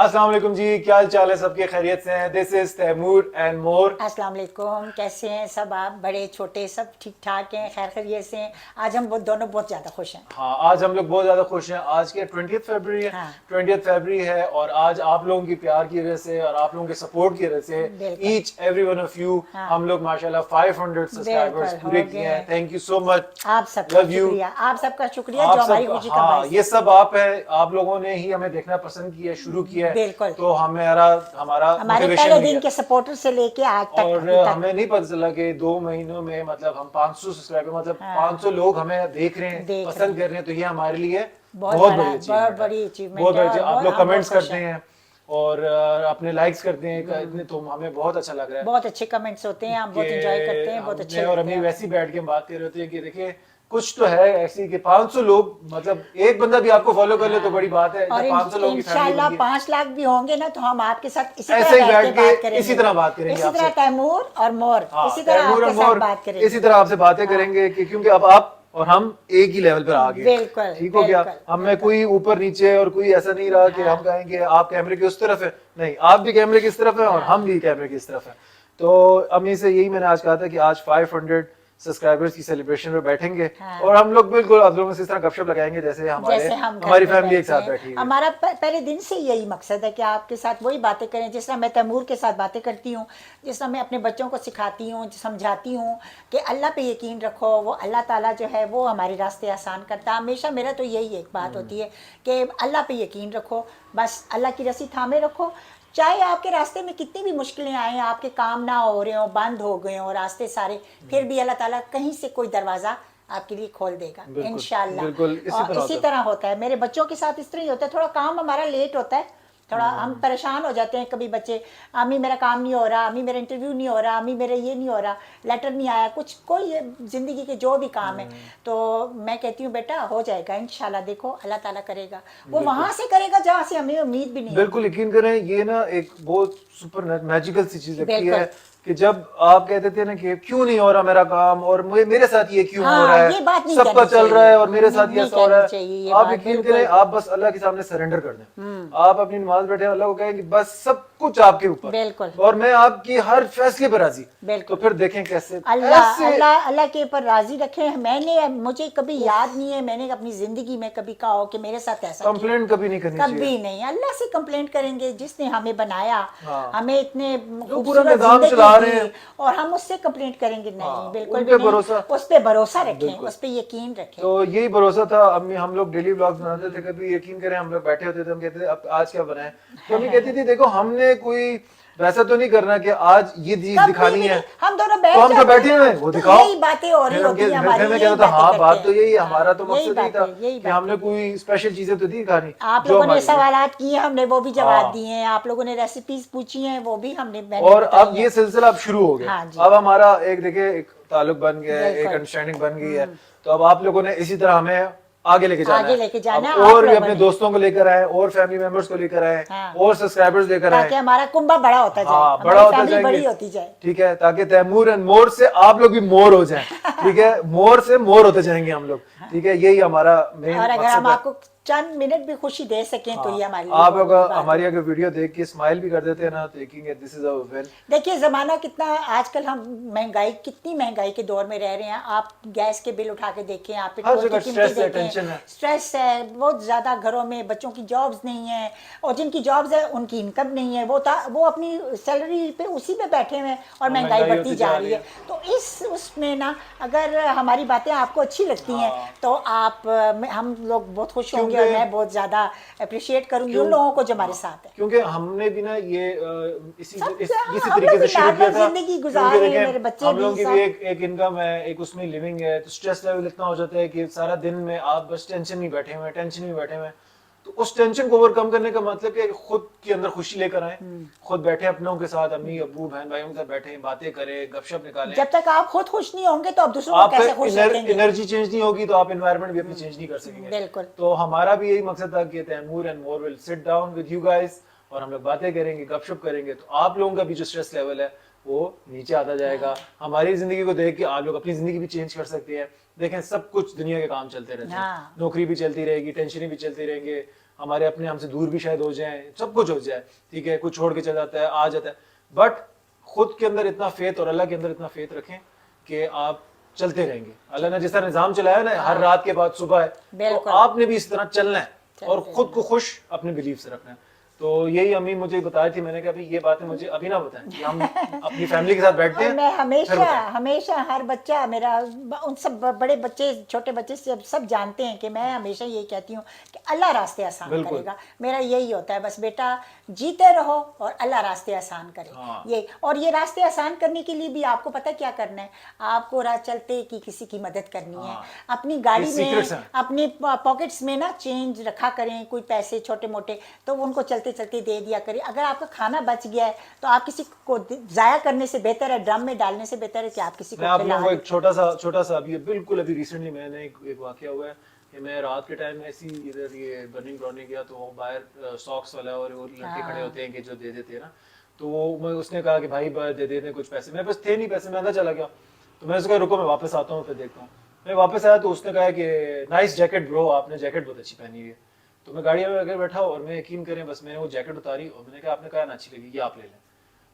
अस्सलाम वालेकुम जी, क्या हाल चाल है सबके? खैरियत से हैं? This is Taimur and more. अस्सलाम वालेकुम, कैसे हैं सब आप? बड़े छोटे सब ठीक ठाक हैं, खैर खैरियत से हैं। आज हम दोनों बहुत ज़्यादा खुश हैं। हाँ, आज हम लोग बहुत ज्यादा खुश हैं। आज के 20th फरवरी है। हाँ। 20th फरवरी है और आज आप लोगों की प्यार की वजह से और आप लोगों के सपोर्ट की वजह से बिल्कुल। Each every one of you हाँ। हम लोग माशाल्लाह 500 सब्सक्राइबर्स बिल्कुल, पूरे हो किए गए हैं। हैं। Thank you so much. आप सबका Love you. शुक्रिया, आप सबका शुक्रिया आप जो हमारी सब, खुशी का हाँ, बायस ये है। सब आप है, आप लोगों ने ही हमें देखना पसंद किया, शुरू किया है। बिल्कुल। तो हमारा हमारे मोटिवेशन पहले हो दिन गया। के सपोर्टर से लेके आज तक और अभी तक। हमें नहीं पता चला कि 2 महीनों में मतलब हम 500 सब्सक्राइबर मतलब हाँ। 500 लोग हमें देख रहे हैं, देख पसंद रहे हैं। कर रहे हैं। तो ये हमारे लिए बहुत बहुत बड़ा- बड़ी बहुत अचीवमेंट बड़ी है। achievement बहुत है बड़ी। और आप लोग हम बहुत कमेंट्स खुश करते हैं। हैं और अपने लाइक्स करते हैं इतने, तो हमें बहुत अच्छा लग रहा है बहुत अच्छे कमेंट्स होते हैं, हम बहुत कि एंजॉय करते हैं, बहुत अच्छे हमने और लगते अम्मी हैं। वैसे ही बैठ के हम बात कर रहे होते हैं कि देखिए कुछ तो है ऐसी कि 500 लोग, मतलब एक बंदा भी आपको फॉलो कर ले तो बड़ी बात है। और जब 500 लोगों की फैमिली इंशाल्लाह बन गई 5 लाख भी होंगे ना तो हम आपके साथ इसी ऐसे तरह ही बैठ बैठ के बात के करेंगे। इसी तरह बात करेंगे इसी तरह आपसे। तैमूर और मोर हाँ, इसी तरह तैमूर और आपके साथ मोर बात करेंगे। इसी तरह आपसे बातें करेंगे कि क्योंकि अब आप और हम एक ही लेवल पर आ गए। बिल्कुल, ठीक हो गया। बिल्कुल, हमें बिल्कुल। कोई ऊपर नीचे और कोई ऐसा नहीं रहा कि हाँ। हम कहेंगे आप कैमरे की उस तरफ है, नहीं, आप भी कैमरे की इस तरफ है और हम भी कैमरे की इस तरफ है। तो अम्मी से यही मैंने आज कहा था कि आज 500 सब्सक्राइबर्स की सेलिब्रेशन में बैठेंगे हाँ। और हम लोग बिल्कुल आप लोगों से इस तरह गपशप लगाएंगे जैसे जैसे हम घर हमारी में फैमिली एक बैठते साथ हैं। बैठी है। हमारा पहले दिन से यही मकसद है कि आपके साथ वही बातें करें जिस तरह मैं तैमूर के साथ बातें करती हूँ, जिस तरह मैं अपने बच्चों को सिखाती हूँ, समझाती हूँ कि अल्लाह पे यकीन रखो, वो अल्लाह ताला जो है वो हमारे रास्ते आसान करता है। हमेशा मेरा तो यही एक बात होती है कि अल्लाह पे यकीन रखो, बस अल्लाह की रस्सी थामे रखो। चाहे आपके रास्ते में कितनी भी मुश्किलें आए, आपके काम ना हो रहे हो, बंद हो गए हो रास्ते सारे, फिर भी अल्लाह ताला कहीं से कोई दरवाज़ा आपके लिए खोल देगा बिल्कुल, इंशाल्लाह। बिल्कुल, इसी और तरह इसी होता है। तरह होता है मेरे बच्चों के साथ, इस तरह ही होता है। थोड़ा काम हमारा लेट होता है, थोड़ा हम परेशान हो जाते हैं कभी बच्चे, अम्मी मेरा काम नहीं हो रहा, अम्मी मेरा इंटरव्यू नहीं हो रहा, अम्मी मेरा ये नहीं हो रहा, लेटर नहीं आया, कुछ कोई ज़िंदगी के जो भी काम है। तो मैं कहती हूँ बेटा हो जाएगा इंशाल्लाह, देखो अल्लाह ताला करेगा, वो वहाँ से करेगा जहाँ से हमें उम्मीद भी नहीं है। बिल्कुल यकीन करें, ये ना एक बहुत सुपर मैजिकल सी चीज लगती बिल्कुल। है कि जब आप कहते थे ना कि क्यों नहीं हो रहा मेरा काम और मेरे साथ ये क्यों हो रहा हाँ, है, ये बात नहीं सबका कहनी चल रहा चाहिए। है और मेरे साथ ये नहीं ऐसा हो रहा कहनी चाहिए है। ये आप बात, यकीन बिल्कुल। करें, आप बस अल्लाह के सामने सरेंडर कर दें। आप अपनी नमाज बैठे अल्लाह को कहें कि बस सब कुछ आपके ऊपर, बिल्कुल। और मैं आपकी हर फैसले पर राजी। बिल्कुल। तो फिर देखें कैसे अल्लाह ऐसे अल्लाह अल्लाह के ऊपर राजी रखे। मुझे कभी याद नहीं है मैंने अपनी जिंदगी में कभी कहा हो कि मेरे साथ ऐसा किया। कंप्लेंट कभी नहीं करनी चाहिए। कभी नहीं। अल्लाह से कंप्लेंट करेंगे जिसने हमें बनाया, हाँ। हमें इतने पूरा खूबसूरत निजाम जिंदगी चला रहे दी, हैं। और हम उससे कंप्लेंट करेंगे नहीं, हाँ, बिल्कुल उन भी पे नहीं। भरोसा। उस पे भरोसा रखें, बिल्कुल। उस पे यकीन रखें। तो यही भरोसा था। अम्मी, हम लोग डेली व्लॉग्स बनाते थे, कभी यकीन करें हम लोग बैठे होते थे, हम कहते थे अब आज क्या बनाए, तो अम्मी कहती थी देखो हमने कोई वैसा तो नहीं करना कि आज ये चीज कभी दिखानी भी है, नहीं। हम दोनों बैठ तो हम तो जाते बैठे हैं हुए ना, हैं, वो तो दिखाओ। यही बातें हो रही होती है हमारी, मैं यही कहता था बातें हाँ करते बात तो हैं। यही है, हाँ, हमारा तो यही मकसद यही था बातें, यही कि हमने बातें। कोई स्पेशल चीजें तो नहीं खानी। आप जो लोगों ने हमारी है। सवालात किए, हमने वो भी जवाब हाँ। दिए हैं। आप लोगों ने रेसिपीज पूछी हैं, वो भी मैंने और बताई अब हैं। ये सिलसिला अब शुरू हो गया। हाँ जी। अब हमारा एक देखिए एक ताल्लुक बन गया है, एक बिल्कुल। अंडरस्टैंडिंग बन गई है। तो अब आप लोगों ने इसी तरह हमें आगे लेके जाना आगे है। लेके जाना अब है, आप और भी लोगों अपने ने। दोस्तों को लेकर आए, और फैमिली मेंबर्स को लेकर आए, हाँ। और सब्सक्राइबर्स लेकर आए, ताकि हमारा कुंभा बड़ा होता जाए, हाँ, बड़ा हमारी होता फैमिली जाएंगे। बड़ी होती जाए। ठीक है, ताकि तैमूर एंड मोर से आप लोग भी मोर हो जाएं। ठीक है, मोर से मोर होते जाएंगे हम लोग। ठीक है, यही हमारा मेन और अगर हम मकसद है। आपको चंद मिनट भी खुशी दे सकें तो ये हमारे लिए आप बहुत अगर बड़ी बात हमारी है। अगर वीडियो देख के स्माइल भी कर देते हैं ना, तो यकीन दिस इज अ विन। देखिए ज़माना कितना आजकल, हम महंगाई, कितनी महंगाई के दौर में रह रहे हैं। आप गैस के बिल उठा के देखें, आप हर पेट्रोल जगह की स्ट्रेस कीमतें है, देखें, टेंशन है। स्ट्रेस है बहुत ज़्यादा घरों में। बच्चों की जॉब्स नहीं है, और जिनकी जॉब्स है उनकी इनकम नहीं है, वो अपनी सैलरी पे उसी पे बैठे हुए हैं और महंगाई महंगाई बढ़ती होती जा जा रही रही है। तो इस उसमें ना, अगर हमारी बातें आपको अच्छी लगती हैं तो हम लोग बहुत खुश होंगे, और क्योंकि- मैं बहुत ज़्यादा अप्रिशिएट करूंगी उन क्यों- लोगों को जो हमारे साथ है। क्योंकि हमने भी ना ये इसी सब इसी हम तरीके लोग से भी शुरू किया नॉर्मल था। जिंदगी गुजार क्योंकि रहे हैं, देखें, मेरे बच्चे हम भी लोगों की सब। भी एक इनकम है, एक उसमें लिविंग है, तो स्ट्रेस लेवल इतना हो जाता है कि सारा दिन में आप बस टेंशन में बैठे हुए हैं, टेंशन में बैठे हुए हैं। तो उस टेंशन को ओवरकम करने का मतलब कि खुद के अंदर खुशी लेकर आए, खुद बैठे अपनों के साथ, अम्मी अब्बू बहन भाइयों के साथ बैठे, बातें करें, गपशप निकालें। जब तक आप खुद खुश नहीं होंगे तो आप दूसरों को आप कैसे खुश रखेंगे? एनर्जी चेंज नहीं होगी तो आप एनवायरनमेंट भी अपनी चेंज नहीं कर सकेंगे। बिल्कुल। तो हमारा भी यही मकसद था कि Taimur and more will sit down with you guys, और हम लोग बातें करेंगे, गपशप करेंगे, तो आप लोगों का भी जो स्ट्रेस लेवल है वो नीचे आता जाएगा। हमारी जिंदगी को देख के आप लोग अपनी जिंदगी भी चेंज कर सकते हैं। देखें, सब कुछ दुनिया के काम चलते रहते हैं, हाँ। नौकरी भी चलती रहेगी, टेंशन भी चलती रहेंगे, ہمارے اپنے ہم سے دور بھی شاید ہو جائیں, سب کچھ ہو جائے, ٹھیک ہے, کچھ چھوڑ کے چلا جاتا ہے, آ جاتا ہے, بٹ خود کے اندر اتنا فیتھ اور اللہ کے اندر اتنا فیتھ رکھیں کہ آپ چلتے رہیں گے. اللہ نے جس طرح نظام چلایا نا, ہر رات کے بعد صبح ہے, تو آپ نے بھی اس طرح چلنا ہے اور خود کو خوش اپنے بلیف سے رکھنا ہے. تو یہی امی مجھے بتائی تھی, میں نے کہا بھائی یہ باتیں مجھے ابھی نہ بتائیں, کہ ہم اپنی فیملی کے ساتھ بیٹھتے ہیں. میں ہمیشہ ہر بچہ میرا, ان سب بڑے بچے چھوٹے بچے سب جانتے ہیں کہ میں ہمیشہ یہی کہتی ہوں کہ اللہ راستے آسان کرے گا. میرا یہی ہوتا ہے, بس بیٹا جیتے رہو اور اللہ راستے آسان کرے. یہ اور یہ راستے آسان کرنے کے لیے بھی آپ کو پتہ کیا کرنا ہے, آپ کو راہ چلتے کی کسی کی مدد کرنی ہے. اپنی گاڑی میں اپنی پاکٹس میں نا چینج رکھا کریں, کوئی پیسے چھوٹے موٹے, تو ان کو چلتے چلتے دے دیا کریں. اگر آپ کا کھانا بچ گیا ہے تو آپ کسی کو ضائع کرنے سے بہتر ہے, ڈرم میں ڈالنے سے بہتر ہے کہ آپ کسی کو کھلا. میں آپ لوگوں کو ایک چھوٹا سا ابھی بالکل ابھی ریسنٹلی میں نے ایک واقعہ ہوا ہے کہ میں رات کے ٹائم ایسی ادھر یہ برننگ گراؤنڈ گیا, تو وہ باہر ساکس والا اور وہ لڑکے کھڑے ہوتے ہیں کہ جو دے دیتے ہیں نا, تو وہ اس نے کہا کہ بھائی دے دیتے کچھ پیسے. میرے پاس تھے نہیں پیسے, میں اندر چلا گیا, تو میں نے کہا رکو میں واپس آتا ہوں پھر دیکھتا ہوں. میں واپس آیا تو اس نے کہا کہ نائس جیکٹ برو, آپ نے جیکٹ بہت اچھی پہنی ہوئی ہے. تو میں گاڑی میں اگر بیٹھا اور میں یقین کریں بس میں نے وہ جیکٹ اتاری اور میں نے کہا آپ نے کہا نا اچھی لگی, یہ آپ لے لیں.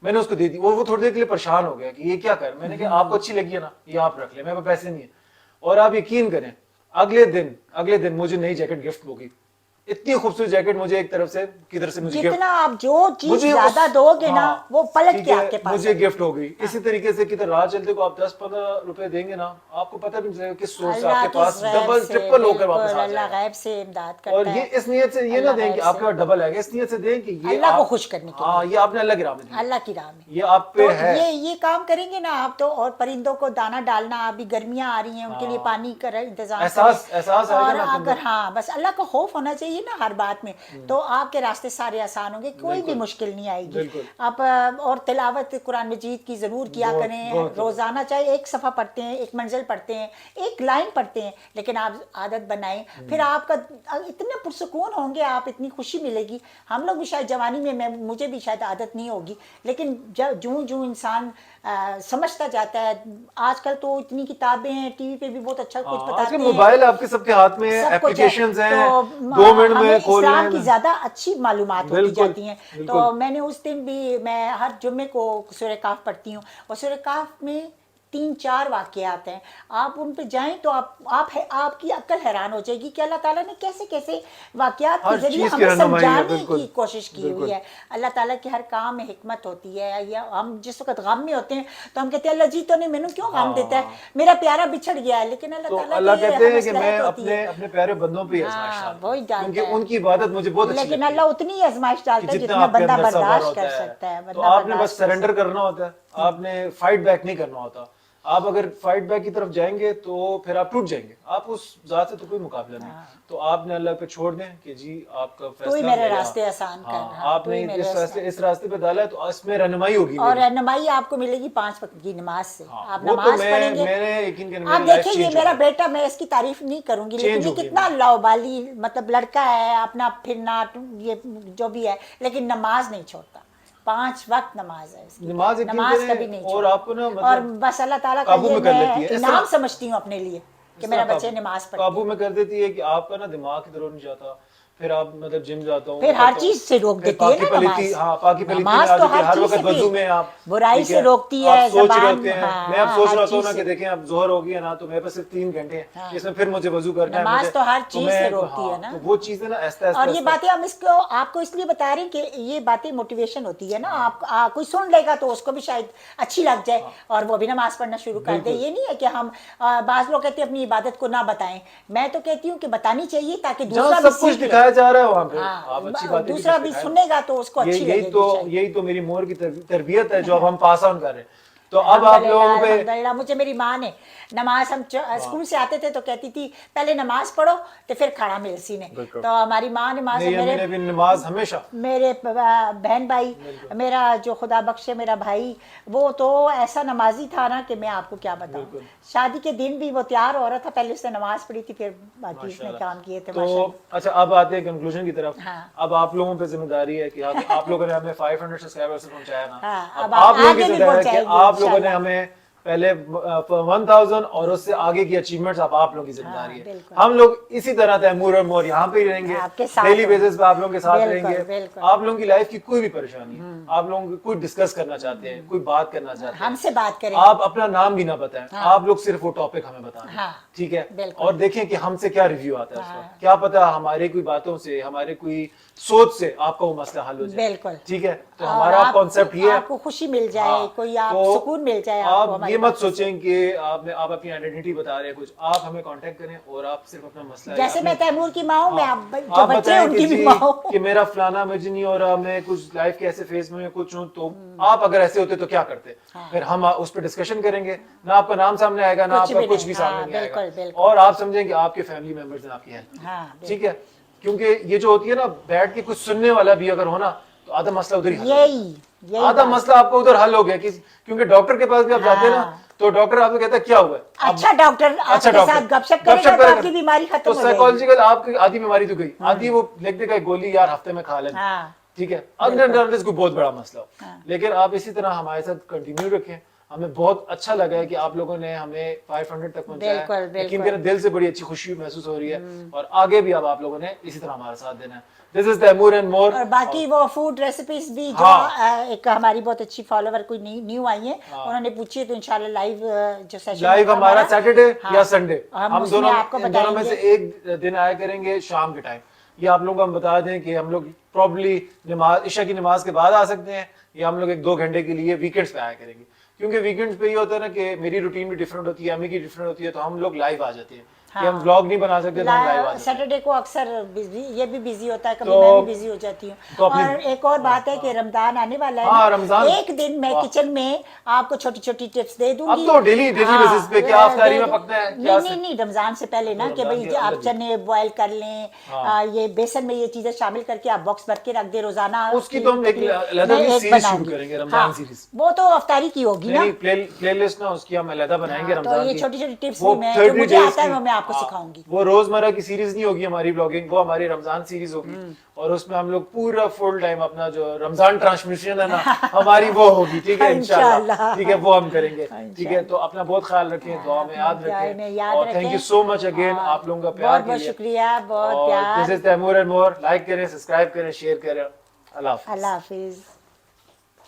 میں نے اس کو دے دی. وہ تھوڑی دیر کے لیے پریشان ہو گیا کہ یہ کیا کر. میں نے کہا آپ کو اچھی لگی ہے نا, یہ آپ رکھ لیں, میرے پاس پیسے نہیں ہیں. اور آپ یقین کریں اگلے دن مجھے نئی جیکٹ گفٹ ہو گئی. اتنی خوبصورت جیکٹ مجھے ایک طرف سے کدھر سے مجھے جتنا آپ جو چیز زیادہ دو گے نا وہ پلٹ کے آپ کے پاس مجھے گفٹ ہو گئی. اسی طریقے سے کدھر راہ چلتے کو آپ 10-15 روپے دیں گے نا, آپ کو پتہ بھی نہیں چلے گا کس سورس سے آپ کے پاس ڈبل ٹرپل ہو کر واپس آ جائے. اللہ غیب سے امداد کرتا ہے. اور یہ اس نیت سے یہ نہ دیں کہ آپ کے پاس ڈبل ہے, اس نیت سے دیں کہ یہ اللہ کو خوش کرنے کے لیے, یہ آپ نے اللہ کی راہ میں دیا, اللہ کی راہ میں یہ آپ پہ ہے. یہ کام کریں گے نا آپ تو. اور پرندوں کو دانہ ڈالنا, ابھی گرمیاں آ رہی ہیں, ان کے لیے پانی کا انتظام احساس اور اگر ہاں بس اللہ کا خوف ہونا چاہیے نا ہر بات میں, تو آپ کے راستے سارے آسان ہوں گے, کوئی بھی مشکل نہیں آئے گی. آپ اور تلاوت قرآن مجید کی ضرور کیا کریں روزانہ, چاہے ایک صفحہ پڑھتے ہیں, ایک منزل پڑھتے ہیں, ایک لائن پڑھتے ہیں, لیکن آپ عادت بنائیں. پھر آپ کا اتنے پرسکون ہوں گے, آپ اتنی خوشی ملے گی. ہم لوگ بھی شاید جوانی میں مجھے بھی شاید عادت نہیں ہوگی, لیکن جو انسان سمجھتا جاتا ہے. آج کل تو اتنی کتابیں ہیں, ٹی وی پہ بھی بہت اچھا کچھ بتاتے ہیں, موبائل آپ کے سب کے ہاتھ میں, ایپلیکیشنز ہیں, 2 منٹ میں کھول لیں. اسلام کی زیادہ اچھی معلومات ہوتی جاتی ہیں. تو میں نے اس دن بھی, میں ہر جمعے کو سورہ کہف پڑھتی ہوں, اور سورہ کہف میں 3-4 واقعات ہیں. آپ ان پہ جائیں تو آپ کی عقل حیران ہو جائے گی کہ اللہ تعالیٰ نے کیسے واقعات کے ذریعے ہمیں سمجھانے کی کوشش کی ہوئی ہے. اللہ تعالیٰ کے ہر کام میں حکمت ہوتی ہے. یا ہم جس وقت غم میں ہوتے ہیں تو ہم کہتے ہیں اللہ جی تو نے مینوں کیوں غم دیتا ہے, میرا پیارا بچھڑ گیا ہے, لیکن اللہ کہتے ہیں کہ میں اپنے پیارے بندوں پہ آزمائش ڈالتا ہوں, کیونکہ ان کی عبادت مجھے بہت اچھی لگتی ہے. لیکن اللہ اتنی آزمائش ڈالتا ہے جتنا بندہ برداشت کر سکتا ہے. تو آپ نے بس سرنڈر کرنا ہوتا ہے, آپ نے فائٹ بیک نہیں کرنا ہوتا. آپ اگر فائٹ بیک کی طرف جائیں گے تو پھر آپ ٹوٹ جائیں گے, آپ اس ذات سے تو کوئی مقابلہ نہیں. تو آپ نے اللہ پہ چھوڑ دیں کہ جی آپ کا فیصلہ, تو میرے راستے آسان کر, آپ نے اس راستے پہ ڈالا ہے تو اس میں رہنمائی ہوگی, اور رہنمائی آپ کو ملے گی 5 وقت کی نماز سے. آپ نماز پڑھیں گے, آپ دیکھیں یہ میرا بیٹا, میں اس کی تعریف نہیں کروں گی, لیکن یہ کتنا لاؤبالی مطلب لڑکا ہے, اپنا پھرنا یہ جو بھی ہے, لیکن نماز نہیں چھوڑتا. 5 وقت نماز ہے اس کی, نماز کبھی نہیں چھوڑتا. اور بس اللہ تعالیٰ کا یہ میں انعام سمجھتی ہوں اپنے لیے کہ میرا بچے نماز پڑھتے ہیں. قابو میں کر دیتی ہے کہ آپ کا نا دماغ ادھر نہیں جاتا, پھر آپ مطلب جم جاتا ہوں, پھر ہر چیز سے روک دیتی ہے نا نماز. پاکی پلیتی نماز تو ہر وقت وضو میں آپ برائی سے روکتی ہے, زبان. میں اب سوچ رہا ہوں نا کہ دیکھیں اب ظہر ہو گیا نا, تو میرے پاس صرف 3 گھنٹے ہیں, اس میں پھر مجھے وضو کرنا ہے. نماز تو ہر چیز سے روکتی ہے نا, تو وہ چیزیں نا ایسا. اور یہ باتیں ہم آپ کو اس لیے بتا رہے ہیں کہ یہ باتیں موٹیویشن ہوتی ہے نا. آپ کوئی سن لے گا تو اس کو بھی شاید اچھی لگ جائے اور وہ بھی نماز پڑھنا شروع کر دے. یہ نہیں ہے کہ ہم, بعض لوگ کہتے ہیں اپنی عبادت کو نہ بتائیں, میں تو کہتی ہوں کہ بتانی چاہیے تاکہ دوسرا بھی سب کچھ دکھایا جا رہا ہے وہاں پہ, دوسرا بھی سنے گا تو اس کو اچھی لگے گی. یہی تو میری مور کی تربیت ہے جو اب ہم پاس آن کر رہے ہیں. تو اب آپ لوگوں پہ الحمدللہ, مجھے میری ماں نے نماز, ہم اسکول سے آتے تھے تو کہتی تھی پہلے نماز پڑھو تو پھر کھڑا ملسی نے. تو ہماری ماں نماز ہمیشہ, میرے بہن بھائی, میرا جو خدا بخشے میرا بھائی, وہ تو ایسا نمازی تھا نا کہ میں آپ کو کیا بتاؤں. شادی کے دن بھی وہ تیار ہو رہا تھا, پہلے اس نے نماز پڑھی تھی, پھر باقی اس نے کام کیے تھے. تو اچھا اب آتے ہیں کنکلوژن کی طرف. اب آپ لوگوں پہ ذمہ داری ہے کہ آپ لوگوں نے ہمیں 500 سبسکرائبرز پہنچایا نا, اب آپ لوگوں کی ذمہ داری ہے کہ آپ لوگوں نے ہمیں पहले 1000 और उससे आगे की अचीवमेंट्स आप लोगों की जिम्मेदारी है। बिल्कुल। हम लोग इसी तरह तैमूर और मोर यहाँ पे ही रहेंगे, आपके साथ डेली हैं। बेसिस पे आप लोगों के साथ बिल्कुल, रहेंगे। बिल्कुल। आप लोगों की लाइफ की कोई भी परेशानी है, आप लोग कोई डिस्कस करना चाहते हैं, कोई बात करना चाहते हैं, हमसे बात करें। आप अपना नाम भी ना बताएं, आप लोग सिर्फ वो टॉपिक हमें बताएं, हाँ, ठीक है? बिल्कुल। और देखें कि हमसे क्या रिव्यू आता है उस हाँ। वक्त। क्या पता हमारे कोई बातों से, हमारे कोई सोच से आपका वो मसला हल हो जाए। बिल्कुल। ठीक है, तो और हमारा आप- कॉन्सेप्ट ये है, आपको खुशी मिल जाए, हाँ, कोई आप तो सुकून मिल जाए आपको आप हमारी ये मत बातों से। सोचें कि आप अपनी आइडेंटिटी बता रहे हैं कुछ, आप हमें कांटेक्ट करें और आप सिर्फ अपना मसला जैसे मैं तैमूर की माँ हूँ, मैं हाँ, आप जो बच्चे हैं बताएं उनकी कि भी जी, माँ हूँ। कि मेरा फलाना मजनी और मैं कुछ लाइफ के ऐसे फेज में कुछ हूँ, तो आप अगर ऐसे होते तो क्या करते, फिर हम उस पर डिस्कशन करेंगे। ना आपका नाम सामने आएगा, ना कुछ आपका भी कुछ नहीं, भी हाँ, सामने नहीं बिल्कुल, आएगा, बिल्कुल। और आप समझेंगे आपके फैमिली मेंबर्स ने आपकी हेल्प की। हाँ, ठीक है, क्योंकि ये जो होती है ना, बैठ के कुछ सुनने वाला भी अगर हो ना, तो आधा मसला उधर ही हल हो यही जाता है। यही आधा बात। मसला आपको उधर हल हो गया कि क्योंकि डॉक्टर के पास भी आप जाते हैं ना, हाँ। तो डॉक्टर आपको कहता है क्या हुआ है? आप- अच्छा डॉक्टर आपके साथ गपशप करेगा तो आपकी बीमारी खत्म तो हो जाएगी। साइकोलॉजिकल आपकी आधी बीमारी तो गई, आधी वो लिख देगा गोली यार हफ्ते में खा लेना। हाँ, ठीक है, अंदर कोई बहुत बड़ा मसला हो, लेकिन आप इसी तरह हमारे साथ कंटिन्यू रखें। हमें बहुत अच्छा लगा है कि आप लोगों ने हमें 500 तक पहुंचाया है। बिल्कुल, बिल्कुल। यकीन करें, दिल से बड़ी अच्छी खुशी महसूस हो रही है, और आगे भी अब आप लोगों ने इसी तरह हमारा साथ देना है। This is Taimur and more. और बाकी वो फूड रेसिपीज भी जो हाँ। एक हमारी बहुत अच्छी फॉलोवर कोई न्यू आई है, उन्होंने पूछी है, तो इंशाल्लाह लाइव जो सेशन लाइव हमारा सैटरडे हाँ, या संडे, हम उसमें दोनों आपको इन दोनों में बताएंगे। से एक दिन आया करेंगे शाम के टाइम। ये आप लोगों को हम बता दें कि हम लोग प्रॉब्ली नमाज इशा की नमाज के बाद आ सकते हैं, या हम लोग 1-2 घंटे के लिए वीकेंड्स पे आया करेंगे, क्योंकि वीकेंड्स पे ये होता है ना कि मेरी रूटीन भी डिफरेंट होती है, अम्मी की डिफरेंट होती है, तो हम लोग लाइव आ जाते हैं कि हम व्लॉग नहीं बना सकते, तो हम लाइव आ जाते हैं। सैटरडे को अक्सर ये भी बिजी होता है, कभी तो- मैं भी बिजी हो जाती हूँ। तो अपनी- और एक और बात है कि रमजान आने वाला है हाँ, ना, रमजान- एक दिन मैं किचन में आपको छोटी छोटी टिप्स दे दूंगी। अब तो डेली बेसिस पे क्या अफ्तारी में पकना है, क्या नहीं, रमजान से पहले ना, कि रमजान भाई के आप अंदर चने बॉयल कर लें, ये बेसन में ये चीजें शामिल करके आप बॉक्स भर के रख दे रोजाना। उसकी तो हम एक अलग मैं एक सीरीज शुरू बनाऊंगी। करेंगे, रमजान हाँ, सीरीज। वो तो अफ्तारी की होगी ना। नहीं, प्लेलिस्ट ना उसकी हम अलग बनाएंगे हाँ, तो रमजान ये की। छोटी-छोटी टिप्स वो भी मैं- 30 जो मुझे days आता है की- वो मैं आपको हाँ, सिखाऊंगी। वो रोजमर्रा की सीरीज नहीं होगी हमारी ब्लॉगिंग, वो हमारी रमजान सीरीज होगी, और उसमें हम लोग पूरा फुल टाइम अपना जो रमजान ट्रांसमिशन है ना हमारी वो होगी। ठीक है, इंशाल्लाह। ठीक है, वो हम करेंगे। ठीक है, तो अपना बहुत ख्याल रखें, दुआ में याद रखें, और thank you so much again आप लोगों का प्यार बहुत के बहुत लिए। शुक्रिया, बहुत दिस प्यार। Is Taimur and more. Like करें, सब्सक्राइब करें, शेयर करें। अल्लाह हाफिज़। अल्लाह हाफिज।